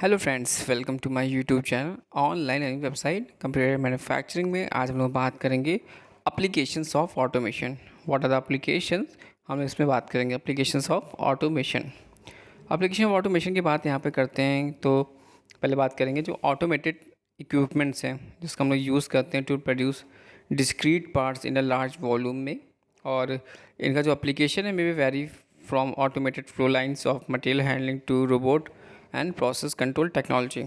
Hello friends, welcome to my YouTube channel online learning website computer manufacturing में आज हम लोग बात करेंगे applications of automation. What are the applications, हम इसमें बात करेंगे applications of automation. Application of automation की बात यहाँ पे करते हैं तो पहले बात करेंगे जो ऑटोमेटेड इक्विपमेंट्स हैं जिसका हम लोग यूज़ करते हैं to produce discrete parts in a large volume में। और इनका जो एप्लीकेशन है may be vary from automated flow lines of material handling to robot and process control technology.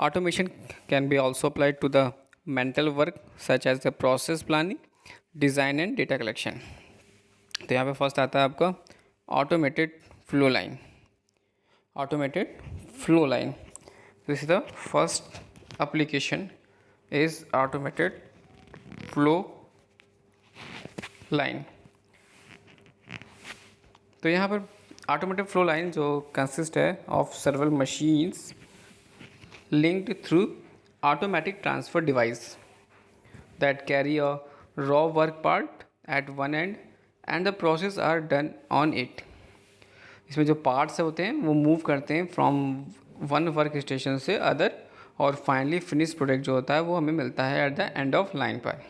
Automation can be also applied to the mental work such as the process planning, design and data collection. तो यहाँ पे first आता है आपका automated flow line. Automated flow line, this is the first application is automated flow line. तो यहाँ पर automated flow line जो कंसिस्ट है of सर्वल machines linked through automatic transfer device that carry a raw work part at one end and the process are done on it. इसमें जो parts होते हैं वो मूव करते हैं फ्रॉम वन वर्क स्टेशन से अदर और फाइनली फिनिश प्रोडक्ट जो होता है वो हमें मिलता है at the end of line पर।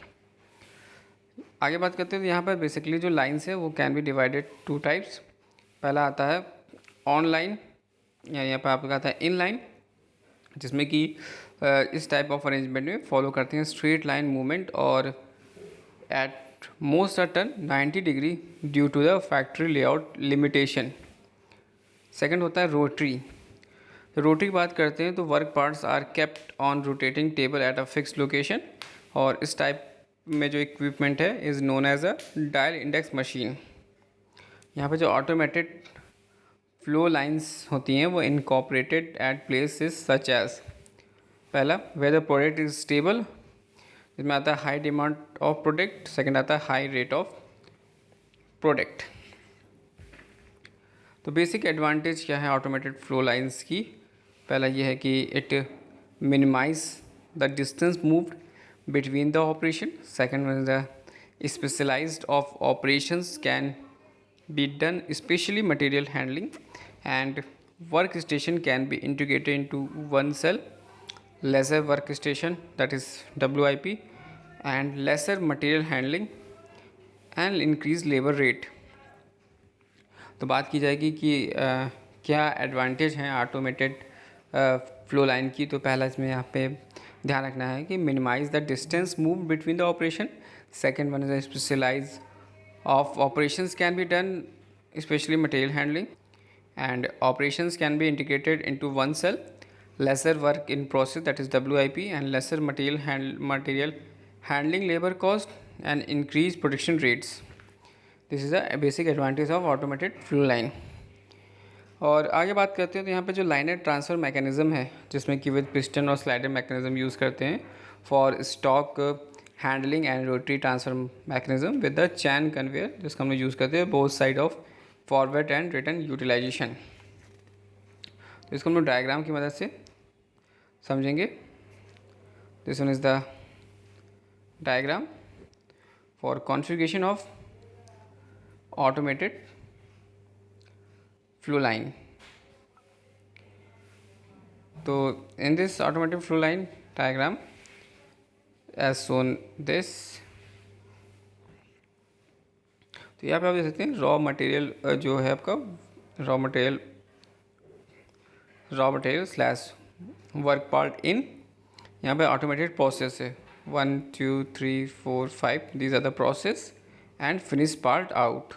आगे बात करते हैं तो यहाँ पर बेसिकली जो लाइन्स है वो can be divided two types. पहला आता है ऑनलाइन या यहाँ पर आपका आता है इन लाइन, जिसमें कि इस टाइप ऑफ अरेंजमेंट में फॉलो करते हैं स्ट्रेट लाइन मूवमेंट और at most a turn 90 degree due to the factory layout limitation. Second होता है रोटरी। रोटरी की बात करते हैं तो work parts are kept on rotating table at a fix location और इस टाइप में जो इक्विपमेंट है is known as a dial index machine. यहाँ पे जो ऑटोमेटेड फ्लो लाइंस होती हैं वो incorporated at places such as, पहला वेदर प्रोडक्ट इज स्टेबल, इसमें आता है high demand of product, second आता है हाई रेट ऑफ प्रोडक्ट। तो बेसिक एडवांटेज क्या है ऑटोमेटेड फ्लो लाइंस की, पहला ये है कि it minimize the distance moved between the operation, second the specialized of operations can be done especially material handling and workstation can be integrated into one cell, lesser workstation that is WIP and lesser material handling and increased labor rate। तो बात की जाएगी कि क्या advantage हैं automated flow line की। तो पहला इसमें यहाँ पे ध्यान रखना है कि minimize the distance move between the operation, second one is specialize of operations can be done especially material handling and operations can be integrated into one cell, lesser work in process that is WIP and lesser material handling labor cost and increased production rates. This is a basic advantage of automated flow line। और आगे बात करते हैं तो यहाँ पे जो liner transfer mechanism है जिसमें कि विद पिस्टन और स्लाइडर मैकेनिज़्म यूज़ करते हैं for stock handling and rotary transfer mechanism with the chain conveyor, जिसका हम लोग यूज़ करते हैं both side of forward and return utilization. तो इसको हम लोग डायग्राम की मदद से समझेंगे। This one is the diagram for configuration of automated flow line. तो in this automated flow line diagram as shown this, तो यहाँ पे आप देख सकते हैं रॉ मटेरियल जो है आपका raw material slash work part in, यहाँ पे ऑटोमेटेड प्रोसेस है 1 2 3 4 5 these are the process and finish part out,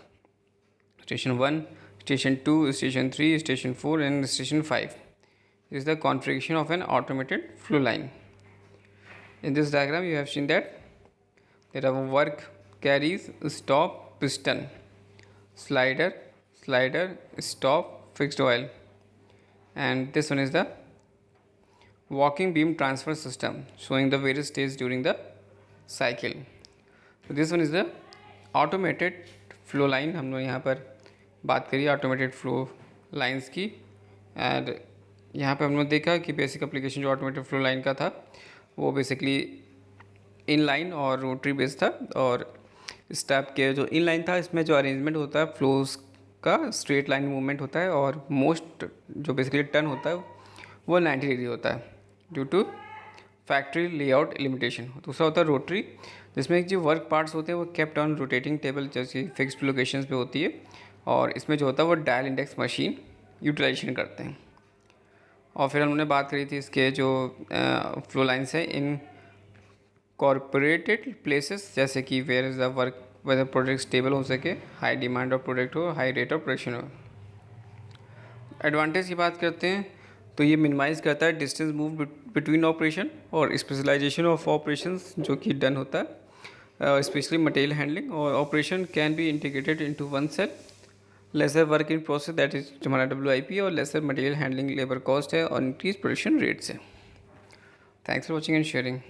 station 1, station 2, station 3, station 4 and station 5 is the configuration of an automated flow line. In this diagram you have seen that there are work carries stop piston, slider stop fixed oil, and this one is the walking beam transfer system showing the various stages during the cycle। So this one is the automated flow line। हम लोग यहाँ पर बात करिए automated flow lines की and यहाँ पर हम लोग देखा कि बेसिक एप्लीकेशन जो ऑटोमेटेड फ्लो लाइन का था वो बेसिकली इन लाइन और रोटरी बेस था। और इस टाइप के जो इन लाइन था इसमें जो अरेंजमेंट होता है फ्लोज का स्ट्रेट लाइन मूवमेंट होता है और मोस्ट जो बेसिकली टर्न होता है वो 90 डिग्री होता है due to factory layout limitation. दूसरा होता है रोटरी, जिसमें जो वर्क पार्ट्स होते हैं वो केप्ट ऑन रोटेटिंग टेबल जैसी फिक्स्ड लोकेशंस पे होती है, और इसमें जो होता है वो डायल इंडेक्स मशीन यूटिलाइजेशन करते हैं। और फिर हमने बात करी थी इसके जो फ्लो लाइन्स है इन कॉरपोरेटेड प्लेसेस, जैसे कि where is the work whether product stable हो सके, हाई डिमांड ऑफ प्रोडक्ट हो, हाई रेट ऑफ प्रोडक्शन हो। एडवांटेज की बात करते हैं तो ये मिनिमाइज़ करता है डिस्टेंस मूव बिटवीन ऑपरेशन और स्पेशलाइजेशन ऑफ ऑपरेशंस जो कि डन होता है, स्पेशली मटेरियल हैंडलिंग, और operation can be integrated into one cell, lesser work in process that is हमारा WIP, और lesser material handling labour cost है और इंक्रीज प्रोडक्शन रेट्स है। Thanks for watching and sharing.